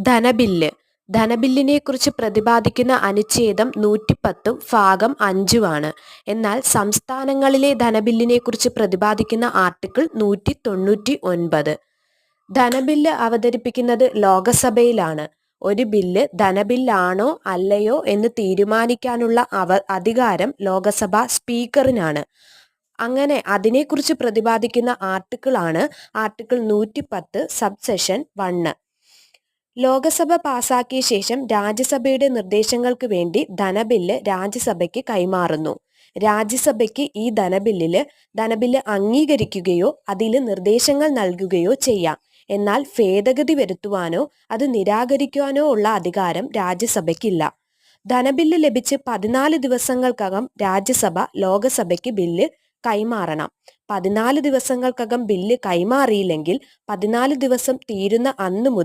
ധനബില്ല്. ധനബില്ലിനെക്കുറിച്ച് പ്രതിപാദിക്കുന്ന അനുച്ഛേദം 110 ഭാഗം 5 എന്നാൽ സംസ്ഥാനങ്ങളിലെ ധനബില്ലിനെക്കുറിച്ച് പ്രതിപാദിക്കുന്ന ആർട്ടിക്കിൾ 199. ധനബില്ല് അവതരിപ്പിക്കുന്നത് ലോകസഭയിലാണ്. ഒരു ബില്ല് ധനബില്ലാണോ അല്ലയോ എന്ന് തീരുമാനിക്കാനുള്ള അധികാരം ലോകസഭാ സ്പീക്കറിനാണ്. അങ്ങനെ അതിനെക്കുറിച്ച് പ്രതിപാദിക്കുന്ന ആർട്ടിക്കിളാണ് ആർട്ടിക്കിൾ 110 സബ്സെഷൻ 1. ലോകസഭ പാസാക്കിയ ശേഷം രാജ്യസഭയുടെ നിർദ്ദേശങ്ങൾക്ക് വേണ്ടി ധനബില്ല് രാജ്യസഭയ്ക്ക് കൈമാറുന്നു. രാജ്യസഭയ്ക്ക് ഈ ധനബില്ല് അംഗീകരിക്കുകയോ അതിൽ നിർദ്ദേശങ്ങൾ നൽകുകയോ ചെയ്യാം. എന്നാൽ ഭേദഗതി വരുത്തുവാനോ അത് നിരാകരിക്കുവാനോ ഉള്ള അധികാരം രാജ്യസഭയ്ക്കില്ല. ധനബില്ല് ലഭിച്ച് 14 ദിവസങ്ങൾക്കകം രാജ്യസഭ ലോകസഭയ്ക്ക് ബില്ല് കൈമാറണം. 14 ദിവസങ്ങൾക്കകം ബില്ല് കൈമാറിയില്ലെങ്കിൽ 14 ദിവസം തീരുന്ന അന്നു മുതൽ